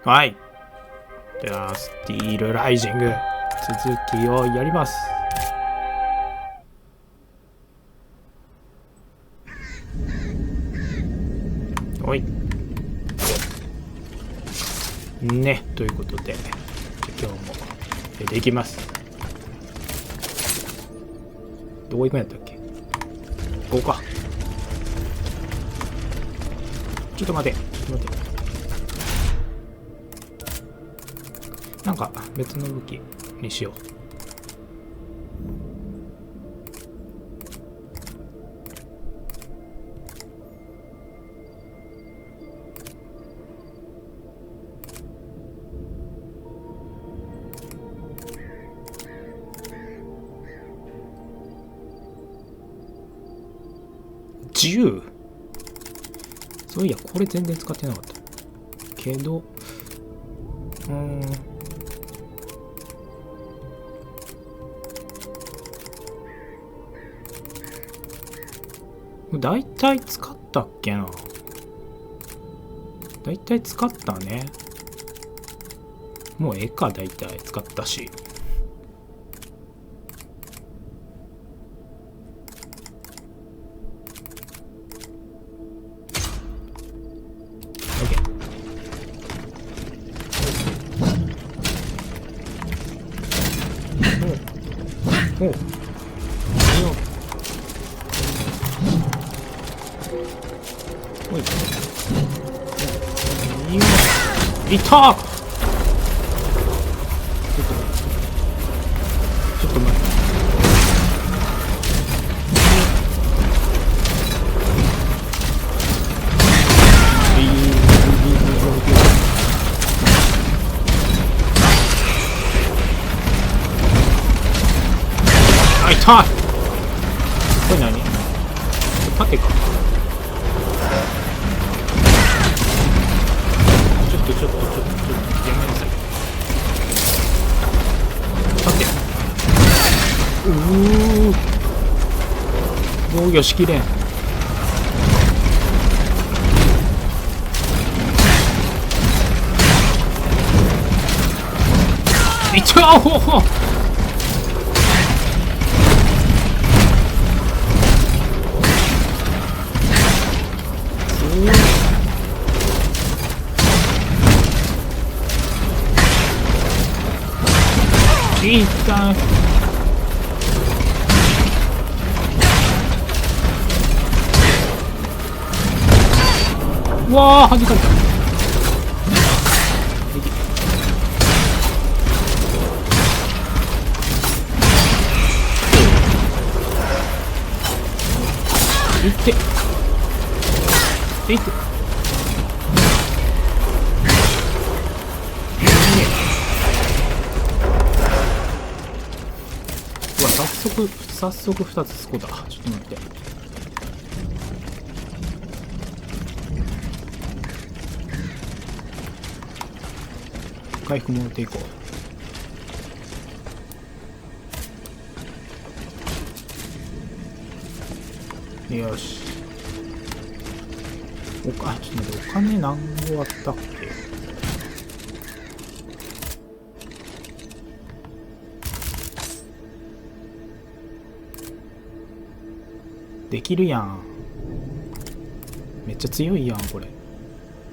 はい。では、スティールライジング、続きをやります。おい。ね、ということで、今日も出ていきます。どこ行くんやったっけ？ここか。ちょっと待て。なんか別の武器にしよう。銃？そういや、これ全然使ってなかったけど、だいたい使ったっけな。だいたい使ったね。もうええか、だいたい使ったし。おう。おい。いた！ちょっと待って。あ、いた！これ何？縦か。ちょっとやめなさい。縦。防御しきれん。いっちゃおう。いったん。うわー、弾かれた。いっていって。うわ、早速2つスコだ。ちょっと待って。回復持っていこう。よし。ちょっと待って、お金何個あったっけ？できるやん。めっちゃ強いやん、これ。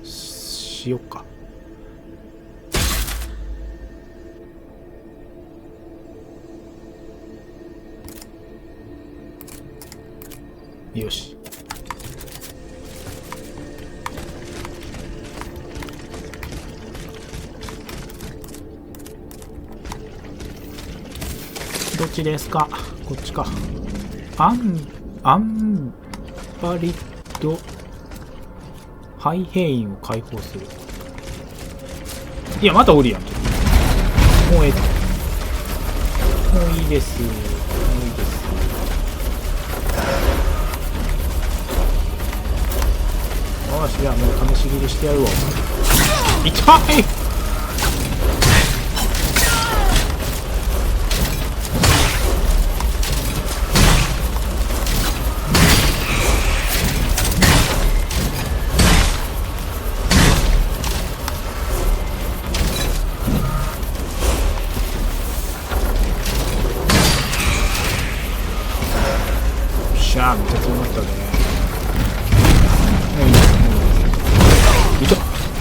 しよっか。よし。どっちですか？こっちか。アンバリッドハイヘインを解放する。いや、またおるやん。もうええ。もういいです。よし、じゃあもう試し切りしてやるわ。痛い！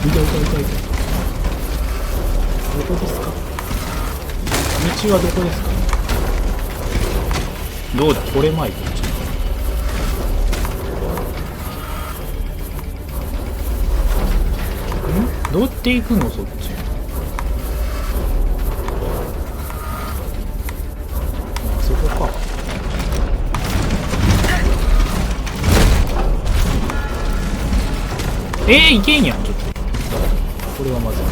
いたいたいたいた。どこですか？道はどこですか？どうだ、これまいこっち。どうやって行くのそっち。あそこか。いけんやん。ちょっとこれはまずい。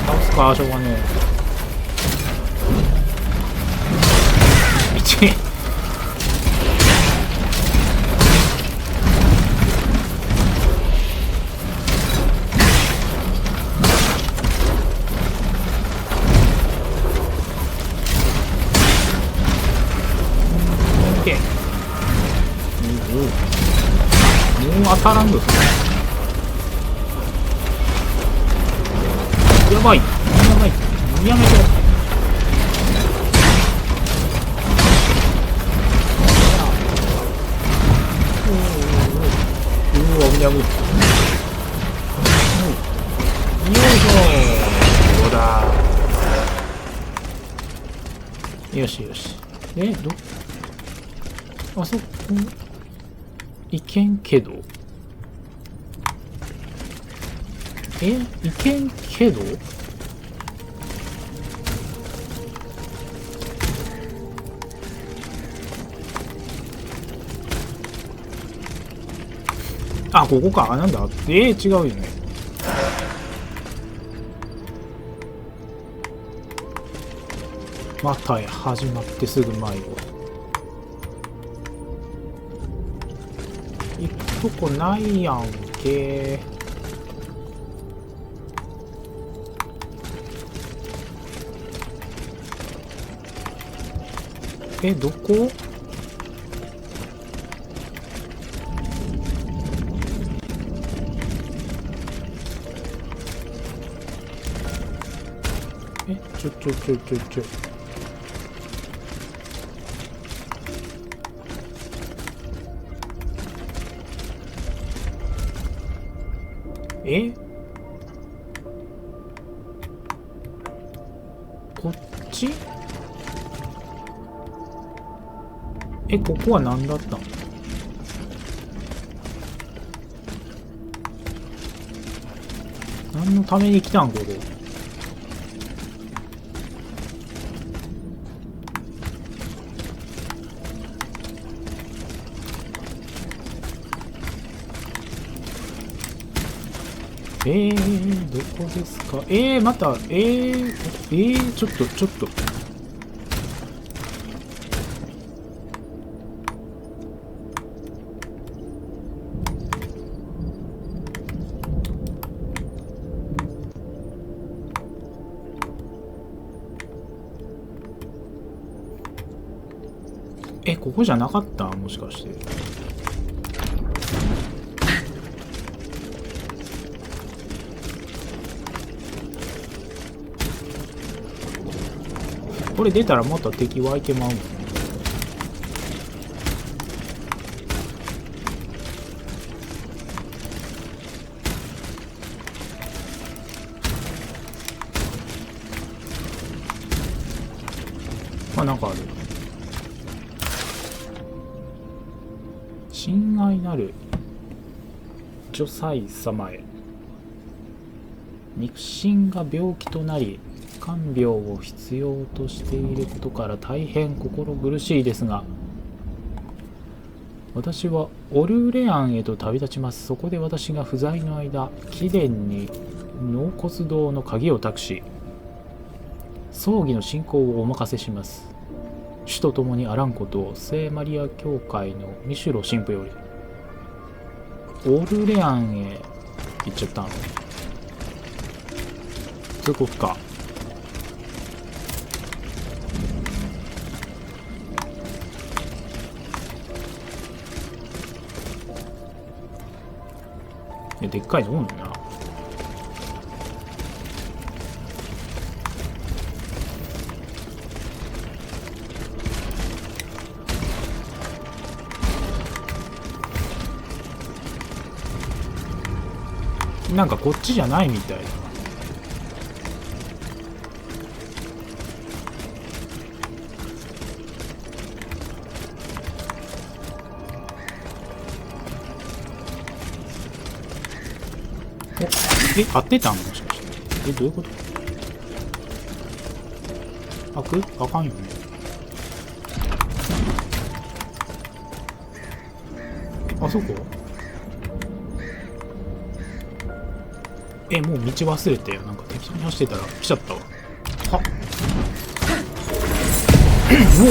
倒すか、しょうがねえ。1もう当たらんのですね。やばいやばい、やめて。危ない危ない。よいしょ。どうだ。よしよし。あそこいけんけど。いけんけど。あ、ここか。なんだ。違うよね。またや、始まってすぐ前よ。行くとこないやんけ。どこ？ちょ。こっち？ここは何だったの？何のために来たんここ。どこですか？また、ちょっと。ここじゃなかった？もしかして。これ出たらまた敵湧いてまうもんね。なんかある。親愛なる女妻様へ。肉親が病気となり看病を必要としていることから大変心苦しいですが、私はオルレアンへと旅立ちます。そこで私が不在の間、貴殿に納骨堂の鍵を託し、葬儀の進行をお任せします。主と共にあらんことを、聖マリア教会のミシュロ神父より。オルレアンへ行っちゃったの。通告か。でっかいぞおんな。なんかこっちじゃないみたい。合ってたんもしかして。どういうこと？開く？開かんよね。あそこ？もう道忘れてよ。なんか適当に走ってたら来ちゃったわ。はっ。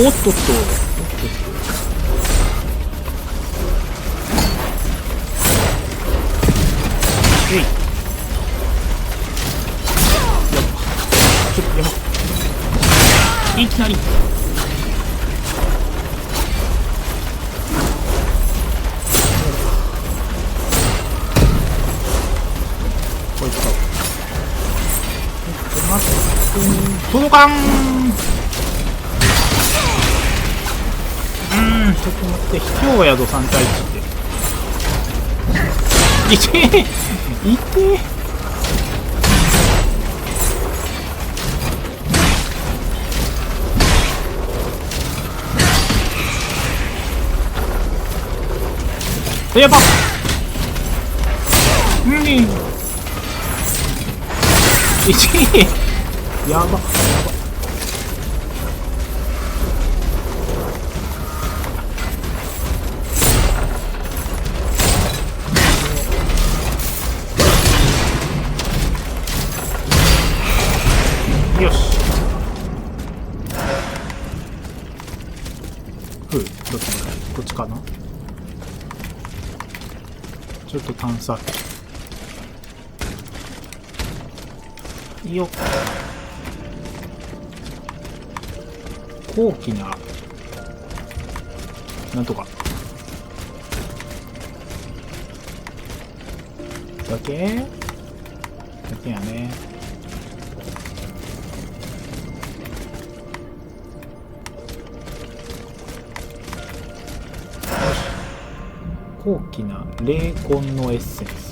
おっとっと。えい。ちょっとやば。いきなり。こいつか。届かん。ちょっと待って、卑怯やぞ3対1って。いてーいてーやばっやばっよし。どっちだ？こっちかな？ちょっと探索。よっ。高貴ななんとかだけやね。高貴な霊魂のエッセンス。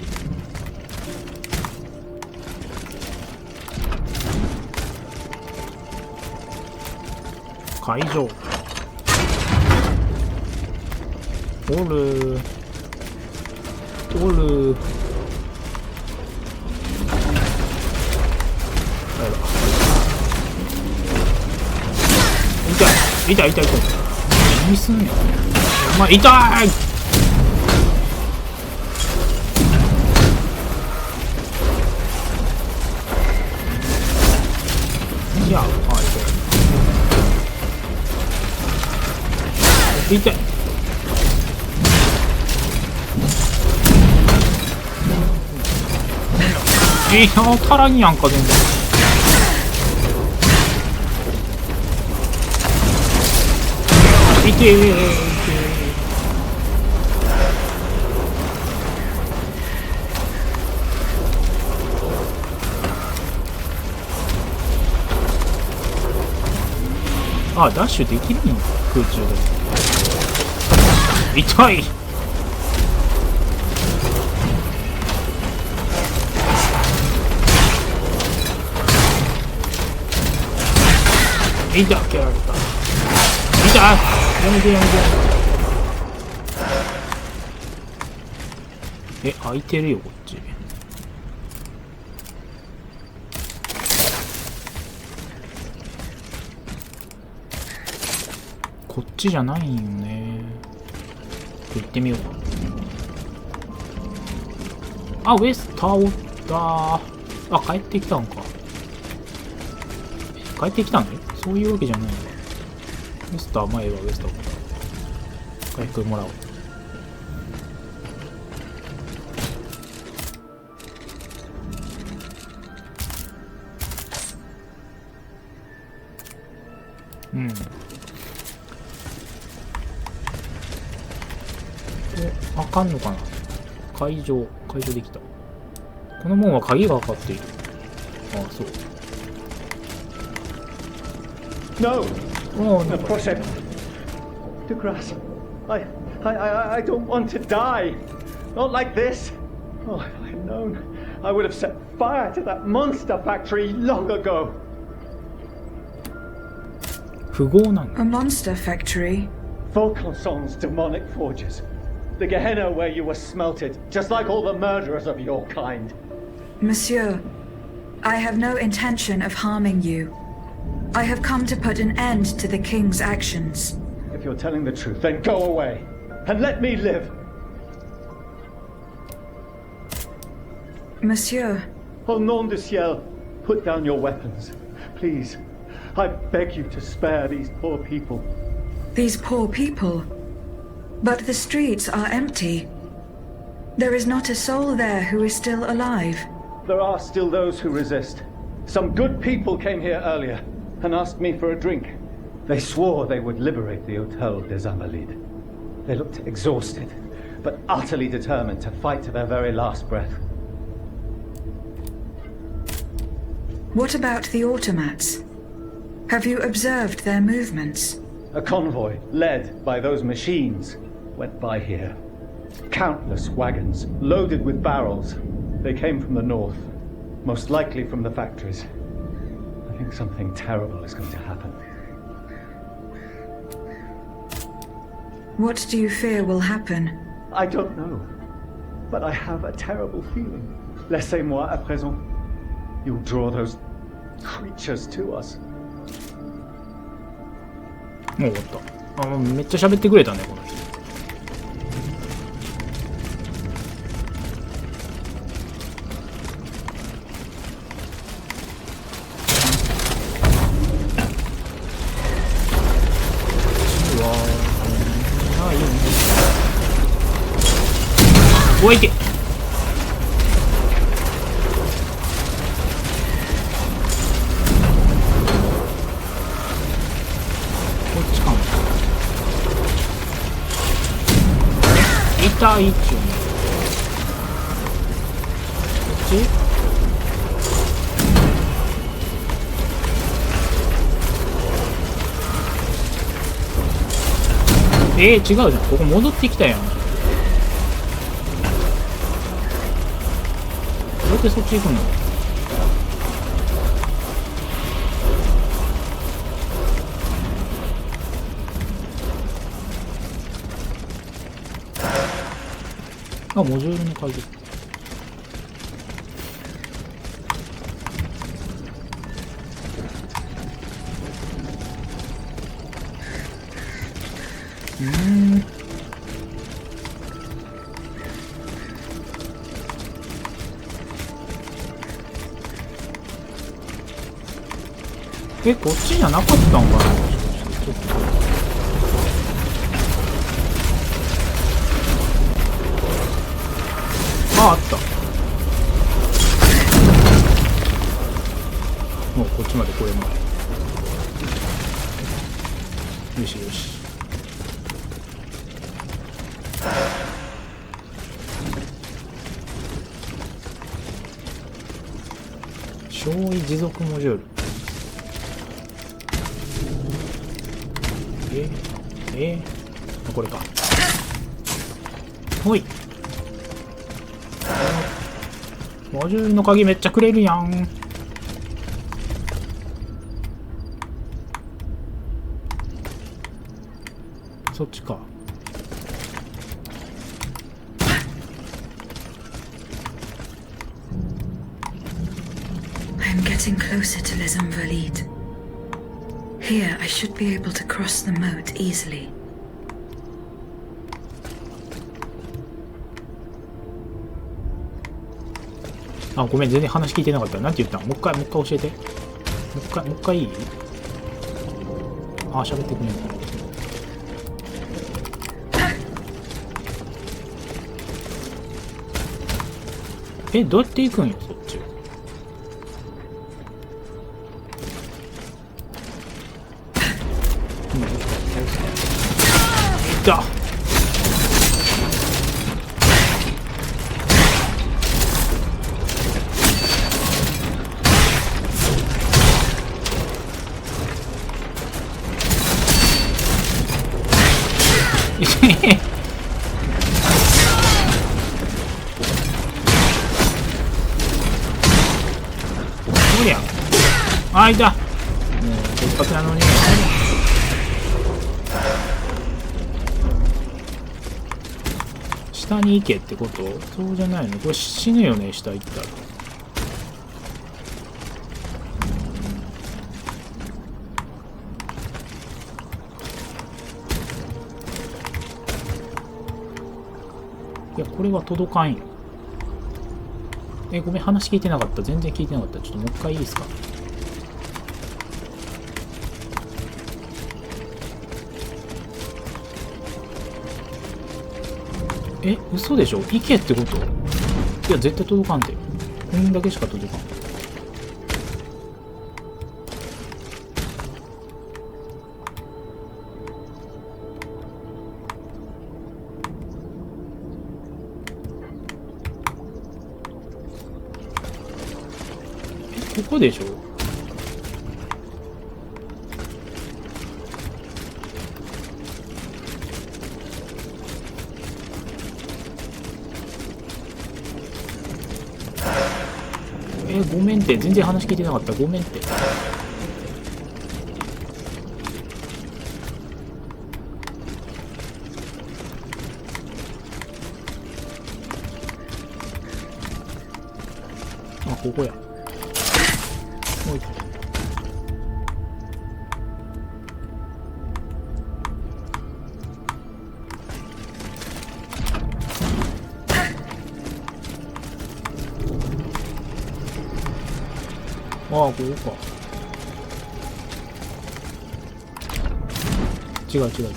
会場おるおる。痛い痛い痛い痛い。何すんねんお前。痛い。いや、痛い。足らんやんか全然。痛い。あ、ダッシュできるんや空中で。痛い。痛い。蹴られた。痛い。やめてやめて。開いてるよこっち。こっちじゃないんよね。行ってみようか。あ、ウエスターおったー。あ、帰ってきたんか。帰ってきたの？そういうわけじゃないんだ。ウエスター前はウエスター回復もらおう。あかんのかな。解除できた。この門は鍵がかかっている。ああ、そう。No! Of course I... Ducras, I don't want to die. Not like this. Oh, if I had known. I would have set fire to that monster factory long ago. 富豪なんだ。 A monster factory? Vaucanson's demonic forges. The Gehenna where you were smelted, just like all the murderers of your kind. Monsieur, I have no intention of harming you. I have come to put an end to the king's actions. If you're telling the truth, then go away and let me live. Monsieur, Au nom du ciel, put down your weapons. Please, I beg you to spare these poor people. these poor people. But the streets are empty. There is not a soul there who is still alive. There are still those who resist. Some good people came here earlier and asked me for a drink. They swore they would liberate the Hôtel des Invalides. They looked exhausted, but utterly determined to fight to their very last breath. What about the automats? Have you observed their movements? A convoy, led by those machines, went by here. Countless wagons, loaded with barrels. They came from the north, most likely from the factories. I think something terrible is going to happen. What do you fear will happen? I don't know, but I have a terrible feeling. Laissez-moi à présent. You'll draw those creatures to us. もう終わった。あ、めっちゃ喋ってくれたね、この人。おいけ。こっちかも。痛いっちゅうね。こっち？違うじゃん。ここ戻ってきたやん。どうやってそっち行くの？あ、モジュールの鍵。こっちじゃなかったんかな。あった。もうこっちまで来れない。よしよし。少位持続モジュール。これか。ほい。モジュールの鍵めっちゃくれるやん。そっちか。I'm getting closer to Les Invalides. Here, I should be able to cross the moat easily. あ、ごめん、全然話聞いてなかった。なんて言ったの？もう一回教えて。もう一回いい？あ、喋ってくれんの？どうやって行くんよ、そっち。いったあ、いた。もう一発なのに。下に行けってこと？そうじゃないの？これ死ぬよね、下行ったら。いや、これは届かんよ。ごめん、話聞いてなかった。全然聞いてなかった。ちょっともう一回いいですか？嘘でしょ？行けってこと？いや、絶対届かんで。こんだけしか届かん。ここでしょ？ごめんって。全然話聞いてなかった。ごめんって。あ、ここや。おい。ああ、ここか。違う違う違う違う。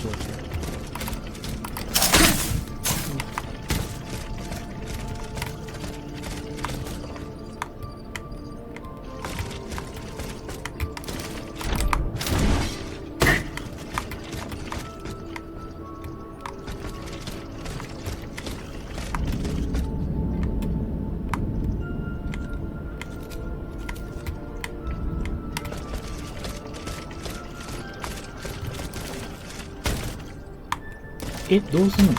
どうすんの？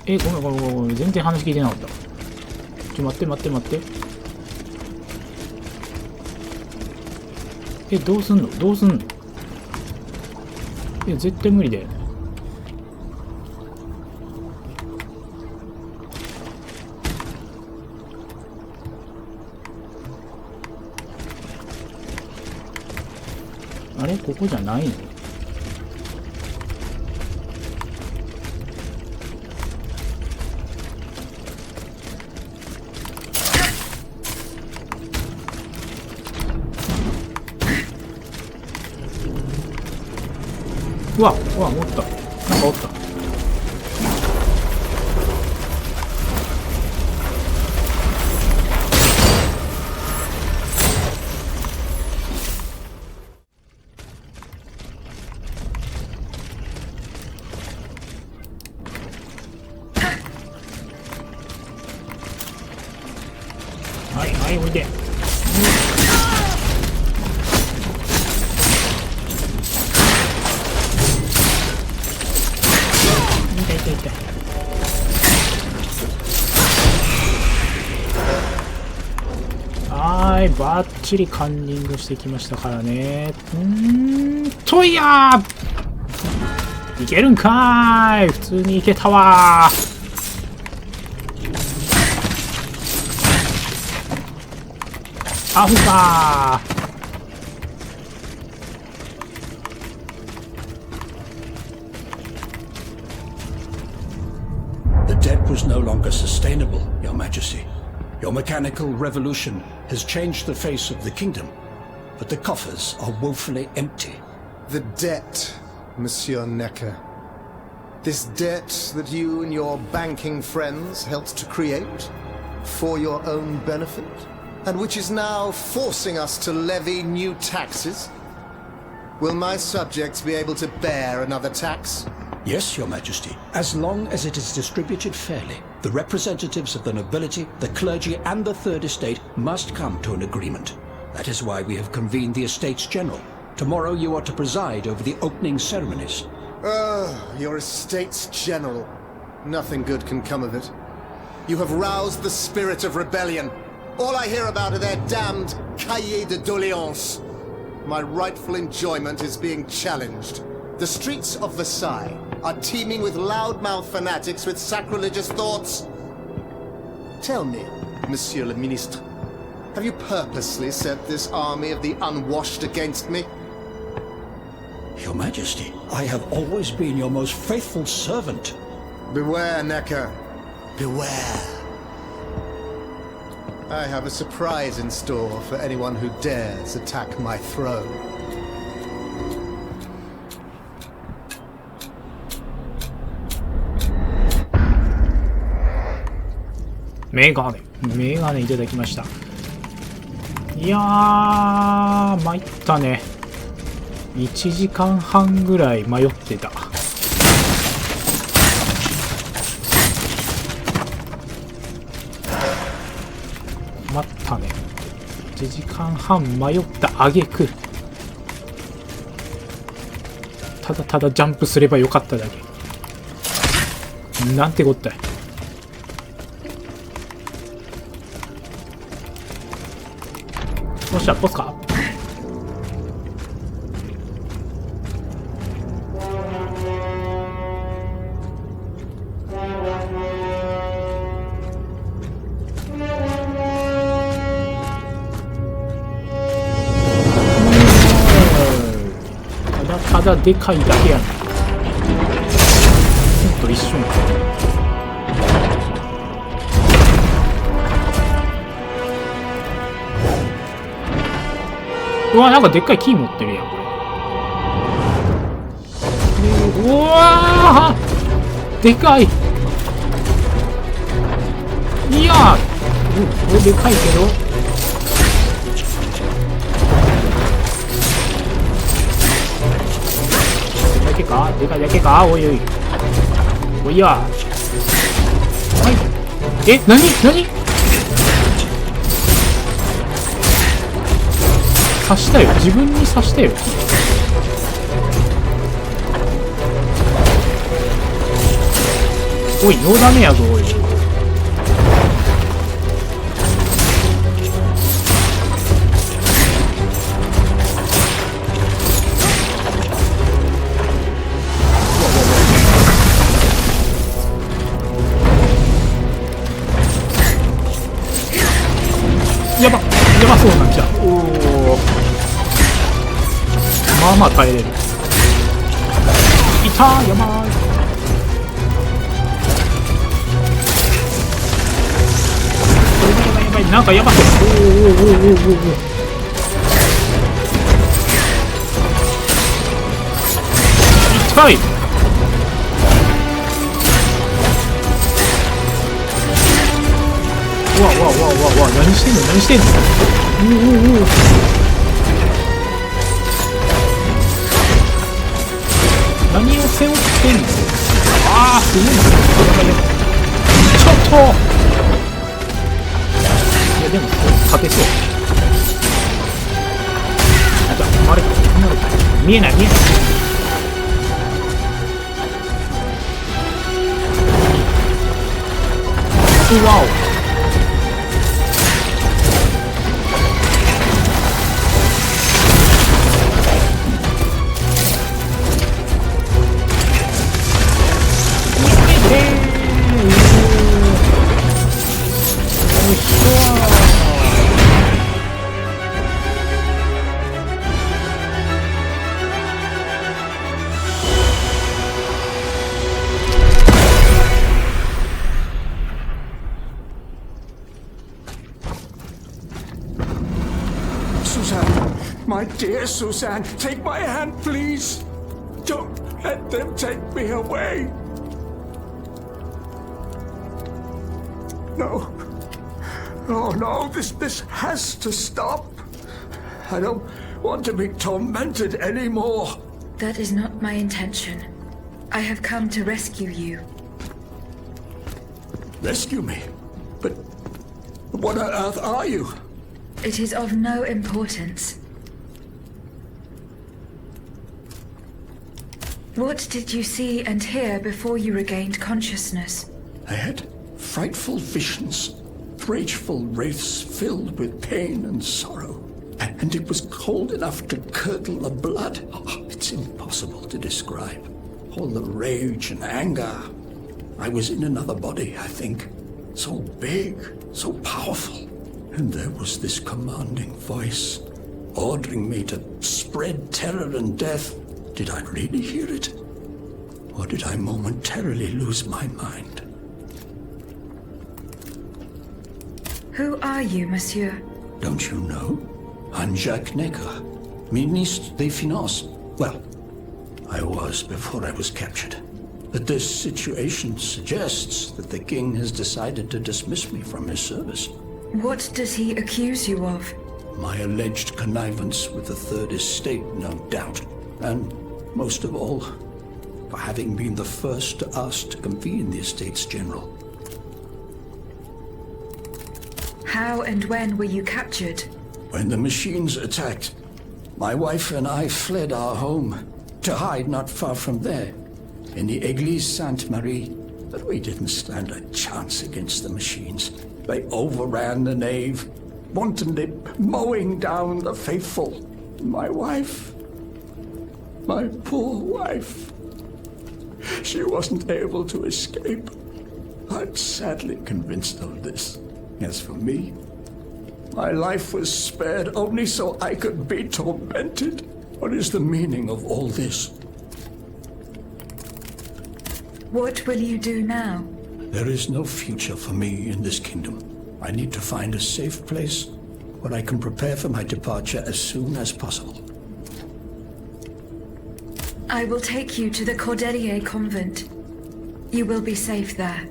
ごめんごめん。全然話聞いてなかった。待って待って待って。どうすんの？どうすんの？絶対無理だよね。あれ？ここじゃないの？うわ、うわ、おった。なんかおった。はいはい、おいで。痛い痛い痛い。はい、バッチリカンニングしてきましたからね。いやー、いけるんかーい。普通にいけたわー。アフかー。The debt was no longer sustainable, Your Majesty. Your mechanical revolution has changed the face of the kingdom, but the coffers are woefully empty. The debt, Monsieur Necker. This debt that you and your banking friends helped to create for your own benefit, and which is now forcing us to levy new taxes? Will my subjects be able to bear another tax? Yes, Your Majesty, as long as it is distributed fairly. The representatives of the nobility, the clergy, and the Third Estate must come to an agreement. That is why we have convened the Estates General. Tomorrow you are to preside over the opening ceremonies. Your Estates General. Nothing good can come of it. You have roused the spirit of rebellion. All I hear about are their damned cahiers de doléances. My rightful enjoyment is being challenged. The streets of Versailles are teeming with loudmouth fanatics with sacrilegious thoughts. Tell me, Monsieur le Ministre, have you purposely set this army of the unwashed against me? Your Majesty, I have always been your most faithful servant. Beware, Necker. Beware. I have a surprise in store for anyone who dares attack my throne. メガネいただきました。いやー、参ったね。1時間半ぐらい迷ってた。待ったね。1時間半迷った挙句、ただただジャンプすればよかっただけ。なんてこったい。よっしゃ、ポスか。ただでかいだけやな。ほんと一瞬か。うわ、なんかでっかいキー持ってるやん、これ。うわー、でかい。いやー、これでかいけど。だけか、でかいだけか、おいおい。おいや。はい。え、なに刺したよ、自分に刺したよ。おい、ノーダメやぞ、おい。やばそうなんじゃ。おお、まあまあ耐えれる。いたー、やばーい。やばい、なんかやばそう。おお。痛い。わ、何してんの。おお。何を背負ってんの。ああ、すごいな。ちょっと。いや、でも勝てそう。じゃあ、止まれ。見えない。うわお。My dear Suzanne, take my hand, please. Don't let them take me away. No. Oh no, this has to stop. I don't want to be tormented anymore. That is not my intention. I have come to rescue you. Rescue me? But what on earth are you? It is of no importance. What did you see and hear before you regained consciousness? I had frightful visions, rageful wraiths filled with pain and sorrow. And it was cold enough to curdle the blood. Oh, it's impossible to describe. All the rage and anger. I was in another body, I think. So big, so powerful. And there was this commanding voice, ordering me to spread terror and death. Did I really hear it? Or did I momentarily lose my mind? Who are you, monsieur? Don't you know? I'm Jacques Necker, Ministre des Finances. Well, I was before I was captured. But this situation suggests that the king has decided to dismiss me from his service. What does he accuse you of? My alleged connivance with the Third Estate, no doubt. And, most of all, for having been the first to ask to convene the Estates General. How and when were you captured? When the machines attacked, my wife and I fled our home to hide not far from there, in the Église Sainte-Marie. But we didn't stand a chance against the machines. They overran the nave, wantonly mowing down the faithful. My wife, my poor wife, she wasn't able to escape. I'm sadly convinced of this. As for me, my life was spared only so I could be tormented. What is the meaning of all this? What will you do now? There is no future for me in this kingdom. I need to find a safe place where I can prepare for my departure as soon as possible. I will take you to the Cordelier convent. You will be safe there.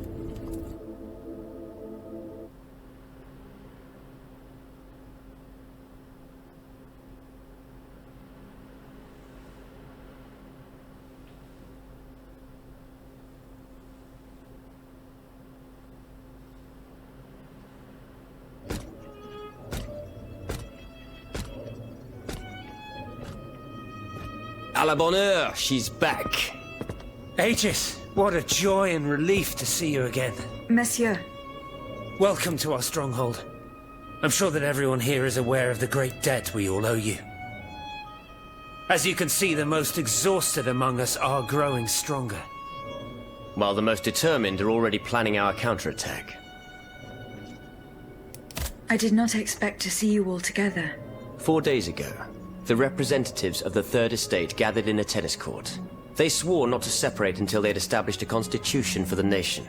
À la bonne heure, she's back. Aegis, what a joy and relief to see you again. Monsieur, Welcome to our stronghold. I'm sure that everyone here is aware of the great debt we all owe you. As you can see, the most exhausted among us are growing stronger. While the most determined are already planning our counterattack. I did not expect to see you all together. 4 days ago, the representatives of the Third Estate gathered in a tennis court. They swore not to separate until they had established a constitution for the nation.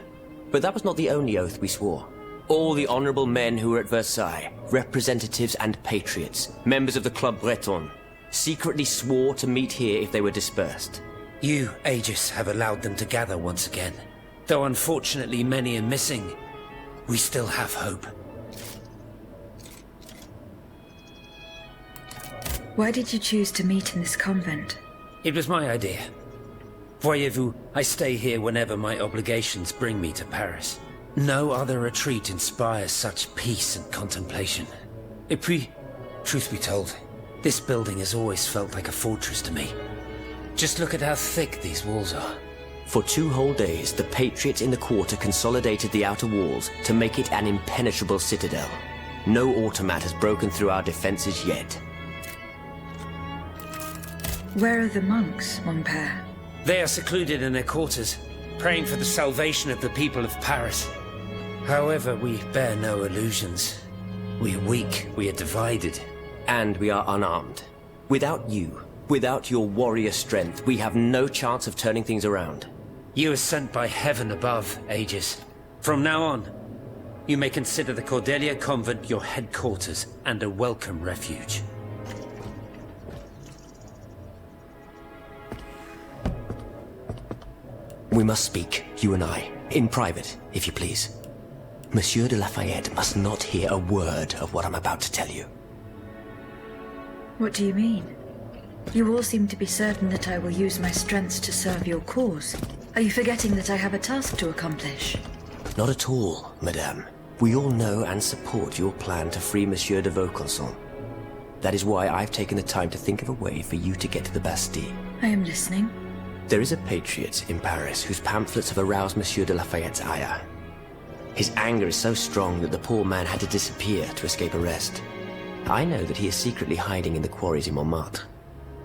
But that was not the only oath we swore. All the honorable men who were at Versailles, representatives and patriots, members of the Club Breton, secretly swore to meet here if they were dispersed. You, Aegis, have allowed them to gather once again. Though unfortunately many are missing, we still have hope. Why did you choose to meet in this convent? It was my idea. Voyez-vous, I stay here whenever my obligations bring me to Paris. No other retreat inspires such peace and contemplation. Et puis, truth be told, this building has always felt like a fortress to me. Just look at how thick these walls are. For 2 whole days, the patriots in the quarter consolidated the outer walls to make it an impenetrable citadel. No automat has broken through our defenses yet. Where are the monks, mon père? They are secluded in their quarters, praying for the salvation of the people of Paris. However, we bear no illusions. We are weak, we are divided. And we are unarmed. Without you, without your warrior strength, we have no chance of turning things around. You are sent by heaven above, Aegis. From now on, you may consider the Cordelier convent your headquarters and a welcome refuge. We must speak, you and I, in private, if you please. Monsieur de Lafayette must not hear a word of what I'm about to tell you. What do you mean? You all seem to be certain that I will use my strengths to serve your cause. Are you forgetting that I have a task to accomplish? Not at all, madame. We all know and support your plan to free Monsieur de Vaucanson. That is why I've taken the time to think of a way for you to get to the Bastille. I am listening. There is a patriot in Paris whose pamphlets have aroused Monsieur de Lafayette's ire. His anger is so strong that the poor man had to disappear to escape arrest. I know that he is secretly hiding in the quarries in Montmartre,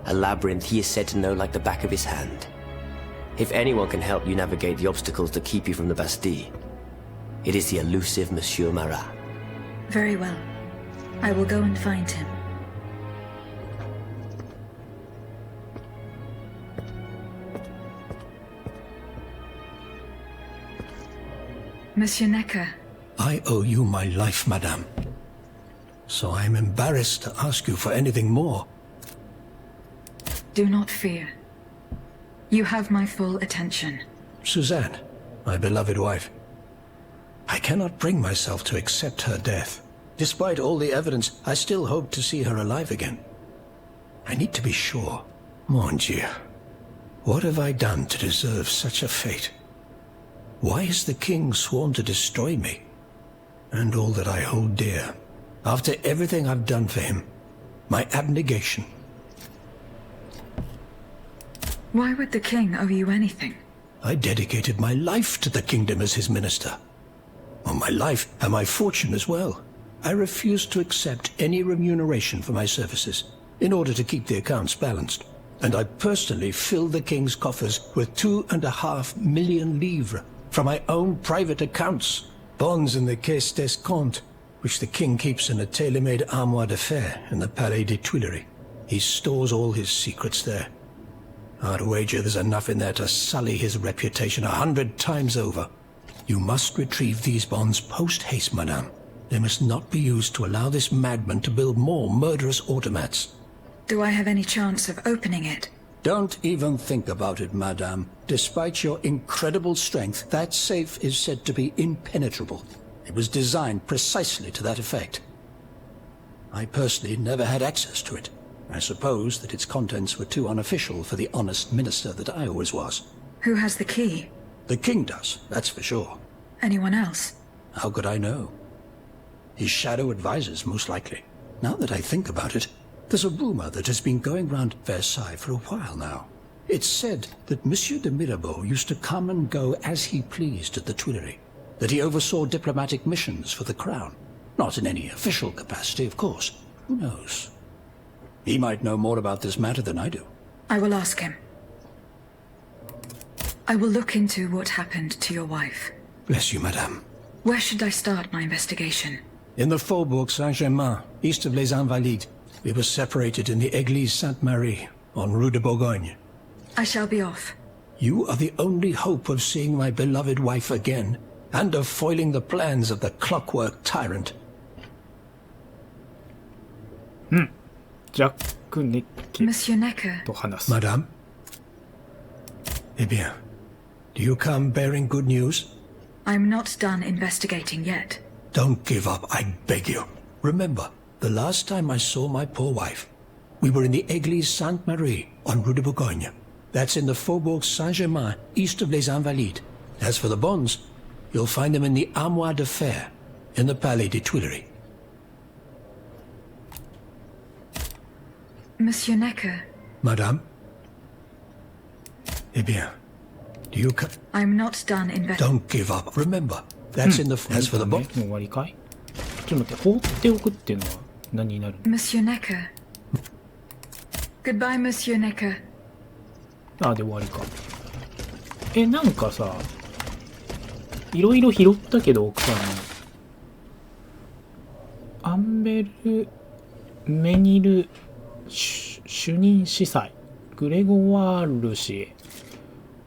a labyrinth he is said to know like the back of his hand. If anyone can help you navigate the obstacles that keep you from the Bastille, it is the elusive Monsieur Marat. Very well. I will go and find him. Monsieur Necker. I owe you my life, madame. So I am embarrassed to ask you for anything more. Do not fear. You have my full attention. Suzanne, my beloved wife. I cannot bring myself to accept her death. Despite all the evidence, I still hope to see her alive again. I need to be sure. Mon Dieu. What have I done to deserve such a fate? Why has the king sworn to destroy me? And all that I hold dear. After everything I've done for him. My abnegation. Why would the king owe you anything? I dedicated my life to the kingdom as his minister. Well, my life and my fortune as well. I refuse to accept any remuneration for my services in order to keep the accounts balanced. And I personally filled the king's coffers with 2.5 million livres from my own private accounts. Bonds in the Caisse d'Escompte, which the king keeps in a tailor-made armoire de fer in the Palais des Tuileries. He stores all his secrets there. I'd wager there's enough in there to sully his reputation 100 times over. You must retrieve these bonds post-haste, madame. They must not be used to allow this madman to build more murderous automats. Do I have any chance of opening it? Don't even think about it, madame. Despite your incredible strength, that safe is said to be impenetrable. It was designed precisely to that effect. I personally never had access to it. I suppose that its contents were too unofficial for the honest minister that I always was. Who has the key? The king does, that's for sure. Anyone else? How could I know? His shadow advisors, most likely. Now that I think about it, there's a rumor that has been going round Versailles for a while now. It's said that Monsieur de Mirabeau used to come and go as he pleased at the Tuileries, that he oversaw diplomatic missions for the crown. Not in any official capacity, of course. Who knows? He might know more about this matter than I do. I will ask him. I will look into what happened to your wife. Bless you, madame. Where should I start my investigation? In the Faubourg Saint-Germain, east of Les Invalides. We were separated in the Église Sainte-Marie, on Rue de Bourgogne. I shall be off. You are the only hope of seeing my beloved wife again, and of foiling the plans of the clockwork tyrant. ジャック・ネッケ Monsieur Necker. と話す。 Madame? Eh bien, do you come bearing good news? I'm not done investigating yet. Don't give up, I beg you. Remember, the last time I saw my poor wife, we were in the Église Sainte-Marie on Rue de Bourgogne. That's in the Faubourg Saint-Germain, east of Les Invalides. As for the bonds, you'll find them in the armoire de fer, in the Palais des Tuileries. Monsieur Necker. Madame? Eh bien, do you come? I'm not done investigating. Don't give up. Remember, that's in the... As for the もう bonds... 終わりかい？ちょっと待って、放っておくっていうのは何になるの？ Monsieur Necker. Goodbye, Monsieur Necker. あ、で終わりか。なんかさ、いろいろ拾ったけど奥さんに。アンベル・メニル主任司祭、グレゴワール氏、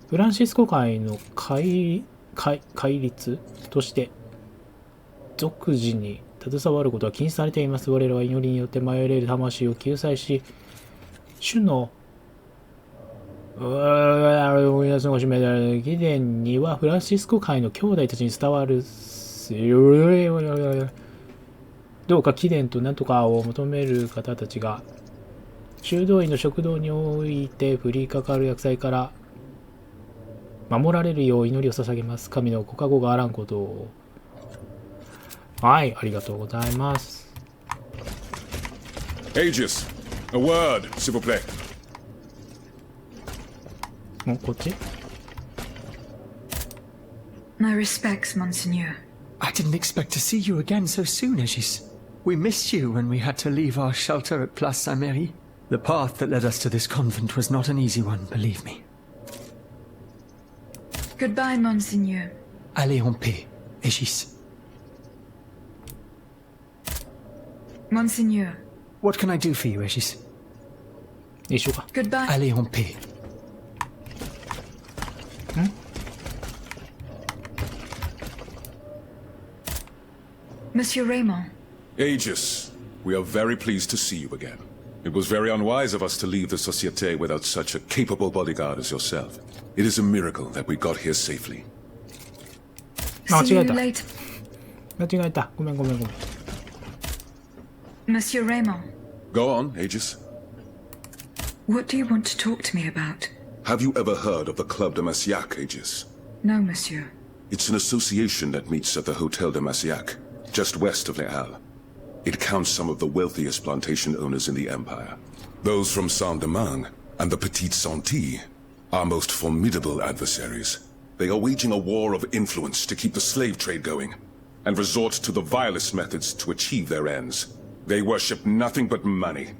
フランシスコ会の戒律として、俗事に携わることは禁止されています。我らは祈りによって迷える魂を救済し、主の皆さんご指名である儀典にはフランシスコ会の兄弟たちに伝わるどうか貴殿と何とかを求める方たちが修道院の食堂において降りかかる厄災から守られるよう祈りを捧げます。神のご加護があらんことを。はい、ありがとうございます。Aegis, a word, s'il vous plaît. お、こっち My respects, Monseigneur. I didn't expect to see you again so soon, Aegis. We missed you when we had to leave our shelter at Place Saint-Merry. The path that led us to this convent was not an easy one, believe me. Goodbye, Monseigneur. Allez en paix, Aegis. Monseigneur. What can I do for you, Aegis? 一緒か。 Goodbye. Allez en paix. Monsieur Raymond. Aegis, we are very pleased to see you again. It was very unwise of us to leave the Société without such a capable bodyguard as yourself. It is a miracle that we got here safely. See you 間違えた。 later. 間違えた。ごめんごめんごめん。 Monsieur Raymond. Go on, Aegis. What do you want to talk to me about? Have you ever heard of the Club de Massiac, Aegis? No, monsieur. It's an association that meets at the Hotel de Massiac, just west of Les Halles. It counts some of the wealthiest plantation owners in the Empire. Those from Saint-Domingue and the Petite Santilles are most formidable adversaries. They are waging a war of influence to keep the slave trade going, and resort to the vilest methods to achieve their ends. They worship nothing but money.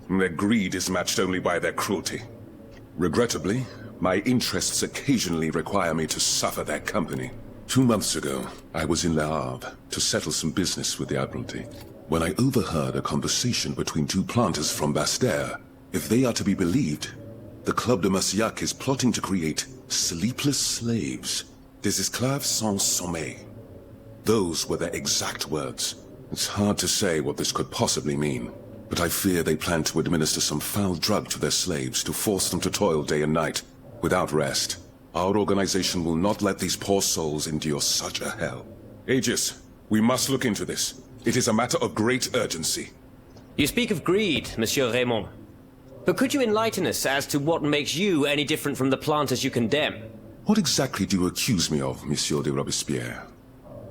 Their greed is matched only by their cruelty. Regrettably, my interests occasionally require me to suffer their company. 2 months ago, I was in Le Havre to settle some business with the Admiralty, when I overheard a conversation between 2 planters from Bastère. If they are to be believed, the Club de Massiac is plotting to create sleepless slaves, des esclaves sans sommeil. Those were their exact words. It's hard to say what this could possibly mean, but I fear they plan to administer some foul drug to their slaves to force them to toil day and night, without rest. Our organization will not let these poor souls endure such a hell. Aegis, we must look into this. It is a matter of great urgency. You speak of greed, Monsieur Raymond. But could you enlighten us as to what makes you any different from the planters you condemn? What exactly do you accuse me of, Monsieur de Robespierre?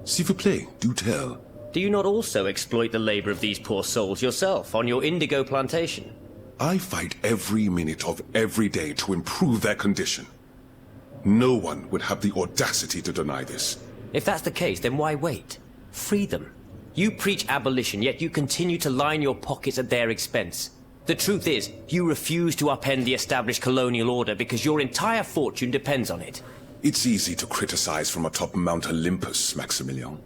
S'il vous plaît, do tell. Do you not also exploit the labor of these poor souls yourself on your indigo plantation? I fight every minute of every day to improve their condition. No one would have the audacity to deny this. If that's the case, then why wait? Free them. You preach abolition, yet you continue to line your pockets at their expense. The truth is, you refuse to upend the established colonial order because your entire fortune depends on it. It's easy to criticize from atop Mount Olympus, Maximilian.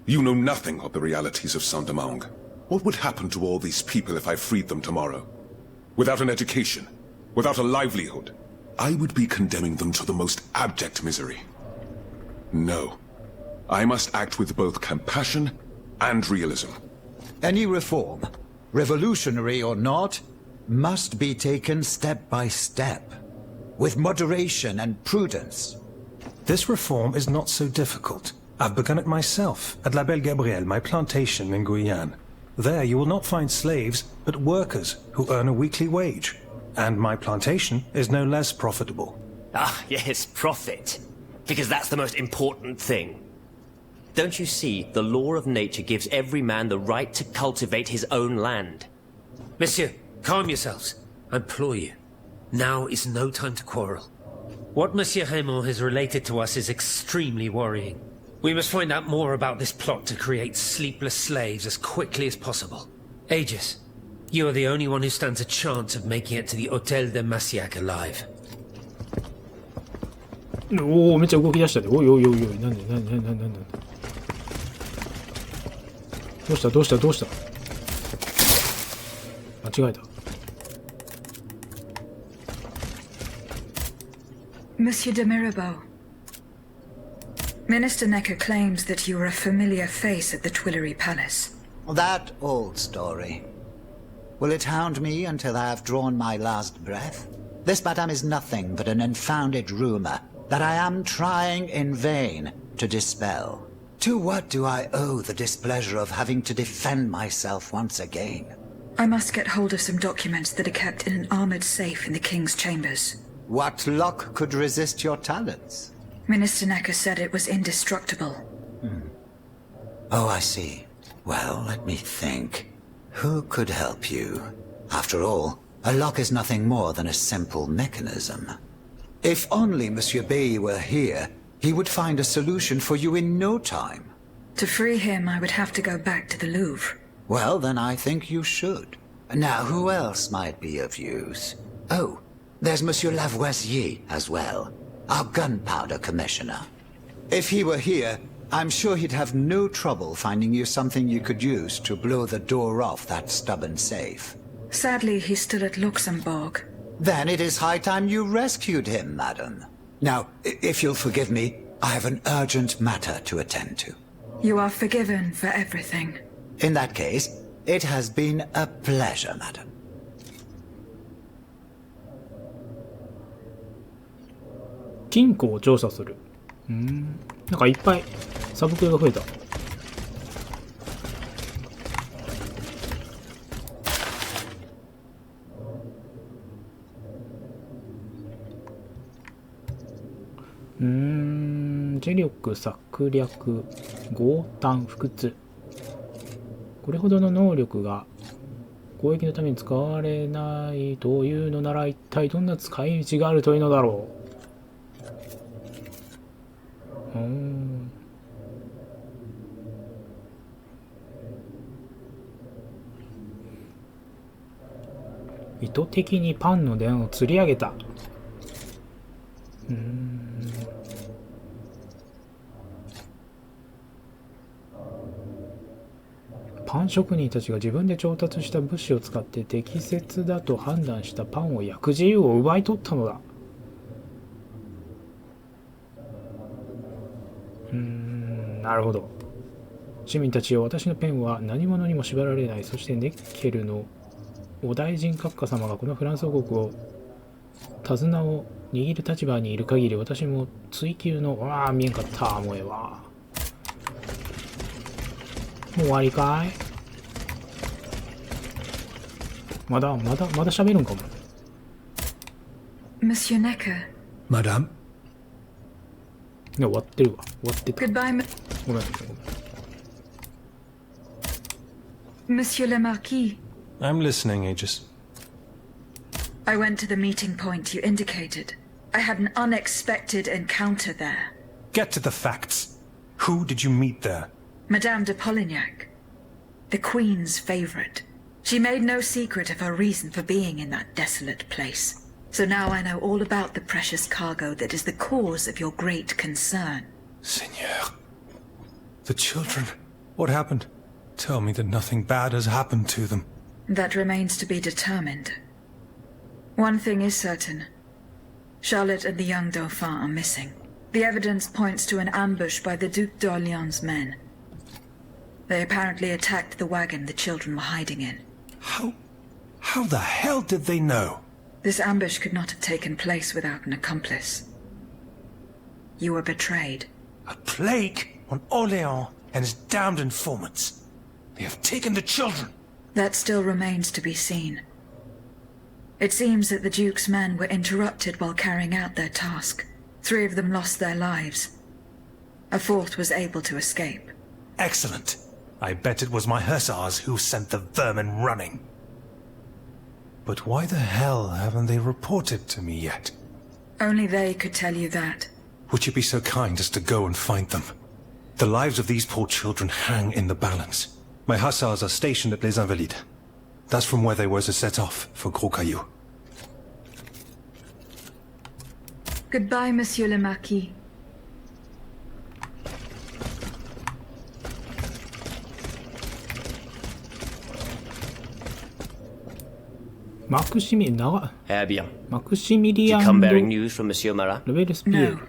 You know nothing of the realities of Saint-Domingue. What would happen to all these people if I freed them tomorrow? Without an education, without a livelihood, I would be condemning them to the most abject misery. No. I must act with both compassion and realism. Any reform, revolutionary or not, must be taken step by step, with moderation and prudence. This reform is not so difficult. I've begun it myself at La Belle Gabrielle, my plantation in Guyane. There you will not find slaves, but workers who earn a weekly wage. And my plantation is no less profitable. Ah, yes, profit. Because that's the most important thing. Don't you see, the law of nature gives every man the right to cultivate his own land. Monsieur, calm yourselves. I implore you. Now is no time to quarrel. What Monsieur Raymond has related to us is extremely worrying. We must find out more about this plot to create sleepless slaves as quickly as possible. Aegis, you are the only one who stands a chance of making it to the Hotel de Massiac alive. おお、めっちゃ動き出したで。おいおいおいおい、なんでどうしたどうしたどうした。間違えた。Monsieur de Mirabeau. Minister Necker claims that you are a familiar face at the Tuileries Palace. That old story. Will it hound me until I have drawn my last breath? This, madame, is nothing but an unfounded rumor that I am trying in vain to dispel. To what do I owe the displeasure of having to defend myself once again? I must get hold of some documents that are kept in an armored safe in the King's chambers. What luck could resist your talents? Minister Necker said it was indestructible. Oh, I see. Well, let me think. Who could help you? After all, a lock is nothing more than a simple mechanism. If only Monsieur Bay were here, he would find a solution for you in no time. To free him, I would have to go back to the Louvre. Well, then I think you should. Now, who else might be of use? Oh, there's Monsieur Lavoisier as well, our gunpowder commissioner. If he were here, I'm sure he'd have no trouble finding you something you could use to blow the door off that stubborn safe. Sadly, he's still at Luxembourg. Then it is high time you rescued him, madam. Now, if you'll forgive me, I have an urgent matter to attend to. You are forgiven for everything. In that case, it has been a pleasure, madam. 金庫を調査する。なんかいっぱいサブクエが増えた。磁力、策略、強胆、不屈。これほどの能力が攻撃のために使われないというのなら、一体どんな使い道があるというのだろう。意図的にパンの電を釣り上げた。パン職人たちが自分で調達した物資を使って適切だと判断したパンを焼く自由を奪い取ったのだ。なるほど。市民たちよ、私のペンは何者にも縛られない。そしてネッケルのお大臣閣下様がこのフランス王国を手綱を握る立場にいる限り、私も追求の見えんかった。もうええわ。もう終わりかい。まだ喋るんかも。Monsieur Necker. Madame? 終わってるわ。終わってた。Goodbye, ごめん。Monsieur le Marquis. I'm listening, Aegis. I went to the meeting point you indicated. I had an unexpected encounter there. Get to the facts. Who did you meet there? Madame de Polignac, the Queen's favorite. She made no secret of her reason for being in that desolate place. So now I know all about the precious cargo that is the cause of your great concern. Seigneur. The children. What happened? Tell me that nothing bad has happened to them. That remains to be determined. One thing is certain. Charlotte and the young Dauphin are missing. The evidence points to an ambush by the Duc d'Orléans' men. They apparently attacked the wagon the children were hiding in. How the hell did they know? This ambush could not have taken place without an accomplice. You were betrayed. A plague on Orléans and his damned informants. They have taken the children. That still remains to be seen. It seems that the Duke's men were interrupted while carrying out their task. 3 of them lost their lives. A 4th was able to escape. Excellent. I bet it was my hussars who sent the vermin running. But why the hell haven't they reported to me yet? Only they could tell you that. Would you be so kind as to go and find them? The lives of these poor children hang in the balance. My hussars are stationed at Les Invalides. That's from where they were to set off for Gros Caillou. Goodbye, Monsieur le Marquis. Eh bien. Maximilien Did you come bearing news from Monsieur Marat? Robespierre. No,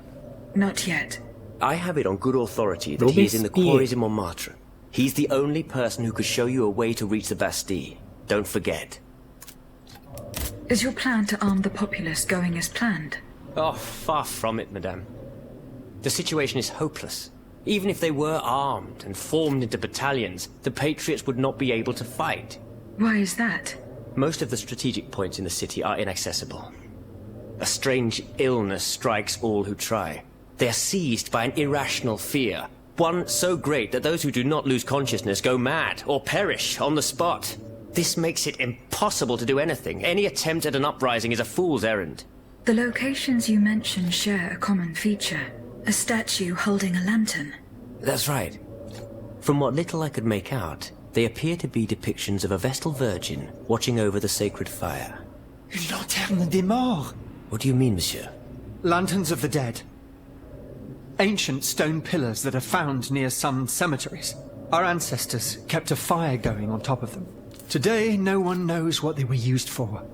not yet. I have it on good authority that he is in the Robespierre. quarries in Montmartre. He's the only person who could show you a way to reach the Bastille. Don't forget. Is your plan to arm the populace going as planned? Oh, far from it, madame. The situation is hopeless. Even if they were armed and formed into battalions, the Patriots would not be able to fight. Why is that? Most of the strategic points in the city are inaccessible. A strange illness strikes all who try. They are seized by an irrational fear, one so great that those who do not lose consciousness go mad or perish on the spot. This makes it impossible to do anything. Any attempt at an uprising is a fool's errand. The locations you mentioned share a common feature. A statue holding a lantern. That's right. From what little I could make out, they appear to be depictions of a Vestal Virgin watching over the sacred fire. Une lanterne des morts! What do you mean, monsieur? Lanterns of the dead. Ancient stone pillars that are found near some cemeteries. Our ancestors kept a fire going on top of them. Today, no one knows what they were used for.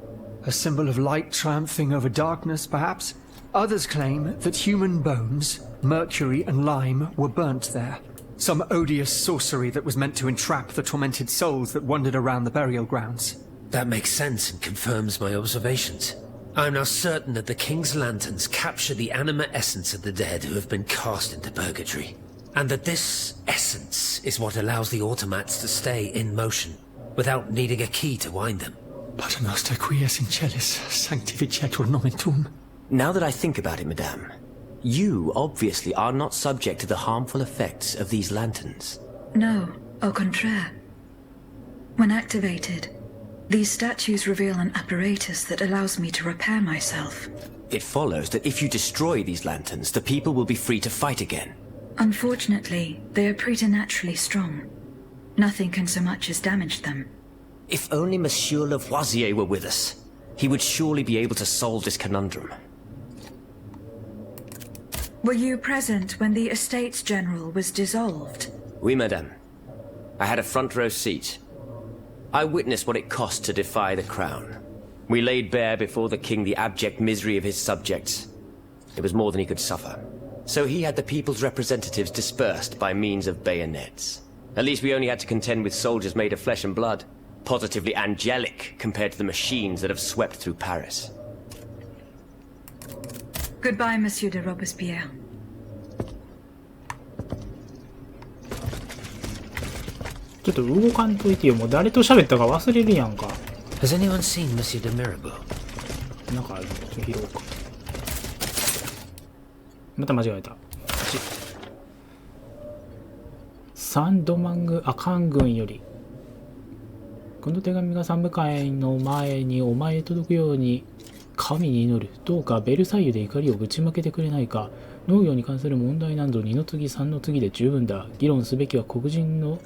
A symbol of light triumphing over darkness, perhaps? Others claim that human bones, mercury and lime, were burnt there. Some odious sorcery that was meant to entrap the tormented souls that wandered around the burial grounds. That makes sense and confirms my observations. I am now certain that the King's lanterns capture the anima essence of the dead who have been cast into purgatory. And that this essence is what allows the automats to stay in motion, without needing a key to wind them. Pater noster quies in celis, sanctificetur nomen tuum. Now that I think about it, madame, you obviously are not subject to the harmful effects of these lanterns. No, au contraire. When activated, these statues reveal an apparatus that allows me to repair myself. It follows that if you destroy these lanterns, the people will be free to fight again. Unfortunately, they are preternaturally strong. Nothing can so much as damage them. If only Monsieur Lavoisier were with us, he would surely be able to solve this conundrum. Were you present when the Estates General was dissolved? Oui, madame. I had a front row seat. I witnessed what it cost to defy the crown. We laid bare before the king the abject misery of his subjects. It was more than he could suffer. So he had the people's representatives dispersed by means of bayonets. At least we only had to contend with soldiers made of flesh and blood. Positively angelic compared to the machines that have swept through Paris. Goodbye, Monsieur de Robespierre. ちょっと動かんといてよ。もう誰と喋ったか忘れるやんか。Has anyone seen Monsieur de Mirabeau? なんかあるのちょっと拾おうか。また間違えた。サンドマング・アカン軍より。この手紙が三部会の前にお前へ届くように神に祈る。どうかベルサイユで怒りをぶちまけてくれないか。農業に関する問題など2の次3の次で十分だ。議論すべきは黒人の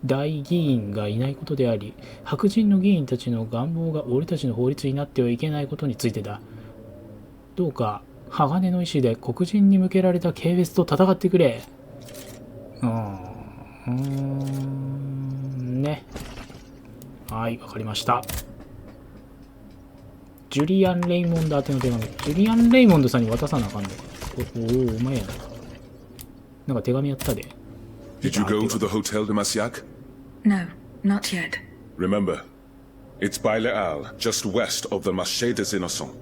大議員がいないことであり、白人の議員たちの願望が俺たちの法律になってはいけないことについてだ。どうか鋼の意志で黒人に向けられた軽蔑と戦ってくれ。ね。はい、わかりました。ジュリアン・レイモンド宛ての手紙。ジュリアン・レイモンドさんに渡さなあかんのか。お前やな。なんか手紙やったで。Did you go to the Hotel de Massiac? No, not yet. Remember, it's by Les Halles, just west of the Marché des Innocents.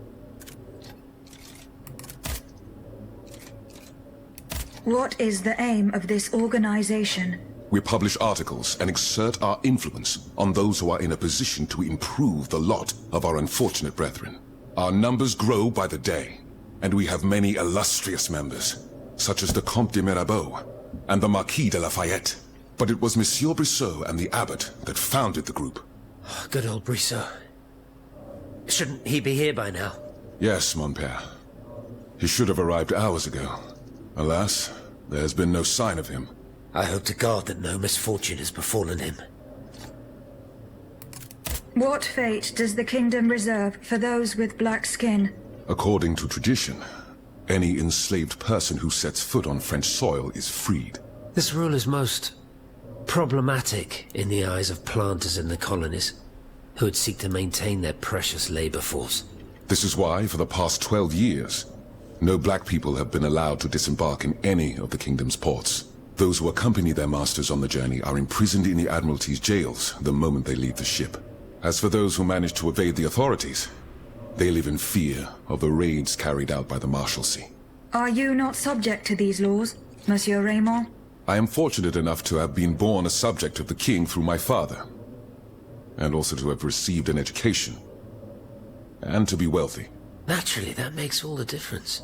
What is the aim of this organization? We publish articles and exert our influence on those who are in a position to improve the lot of our unfortunate brethren. Our numbers grow by the day, and we have many illustrious members, such as the Comte de Mirabeau and the Marquis de Lafayette. But it was Monsieur Brissot and the abbot that founded the group. Good old Brissot. Shouldn't he be here by now? Yes, mon père. He should have arrived hours ago. Alas, there has been no sign of him. I hope to God that no misfortune has befallen him. What fate does the kingdom reserve for those with black skin? According to tradition, any enslaved person who sets foot on French soil is freed. This rule is most problematic in the eyes of planters in the colonies, who would seek to maintain their precious labor force. This is why, for the past 12 years, no black people have been allowed to disembark in any of the kingdom's ports. Those who accompany their masters on the journey are imprisoned in the Admiralty's jails the moment they leave the ship. As for those who manage to evade the authorities, they live in fear of the raids carried out by the Marshalsea. Are you not subject to these laws, Monsieur Raymond? I am fortunate enough to have been born a subject of the king through my father, and also to have received an education, and to be wealthy. Naturally, that makes all the difference.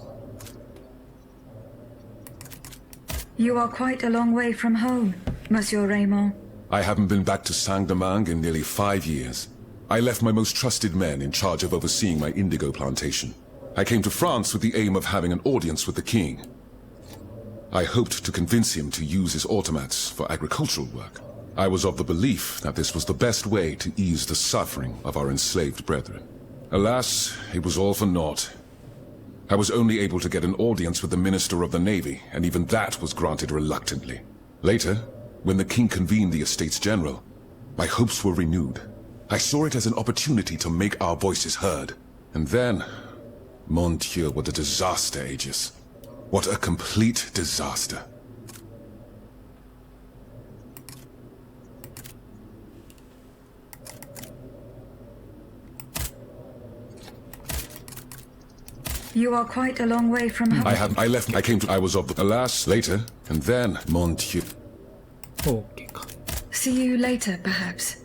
You are quite a long way from home, Monsieur Raymond. I haven't been back to Saint-Domingue in nearly 5 years. I left my most trusted men in charge of overseeing my indigo plantation. I came to France with the aim of having an audience with the king. I hoped to convince him to use his automats for agricultural work. I was of the belief that this was the best way to ease the suffering of our enslaved brethren. Alas, it was all for naught. I was only able to get an audience with the Minister of the Navy, and even that was granted reluctantly. Later, when the king convened the Estates General, my hopes were renewed. I saw it as an opportunity to make our voices heard. And then, mon Dieu, what a disaster, Aegis. What a complete disaster. You are quite a long way from home. I was of the, alas, later, and then, mon Dieu. OK か。 See you later, perhaps.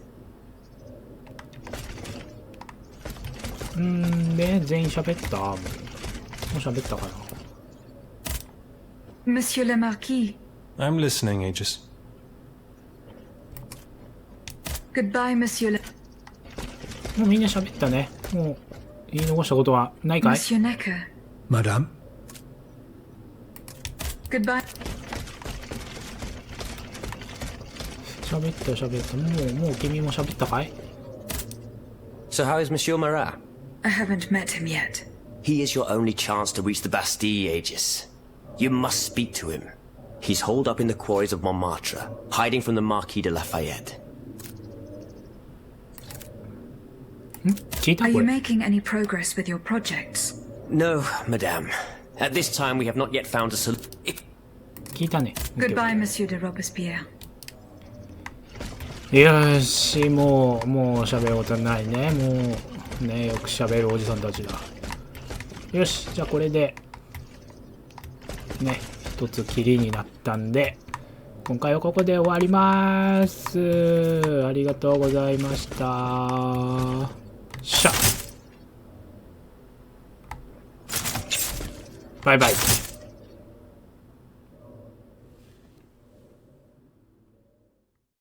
で、全員喋ったもう喋ったかな。 Monsieur le Marquis. I'm listening, Aegis. Goodbye, Monsieur le... もうみんな喋ったね。もう言い残したことはないかい？ Monsieur Necker. Madame? Goodbye. 喋った。もう君も喋ったかい？ So how is Monsieur Marat? I haven't met him yet. He is your only chance to reach the Bastille, Aegis. You must speak to him. He's holed up in the quarries of Montmartre, hiding from the Marquis de Lafayette. 聞いた Are こ you れ。 making any progress with your projects? No, madame. At this time, we have not yet found a solution. 聞いたね。 Goodbye, Monsieur de Robespierre. よし、もう喋ることないね。もうね、よく喋るおじさんたちだ。よし、じゃあこれでね、一つきりになったんで、今回はここで終わります。ありがとうございました。バイバイ。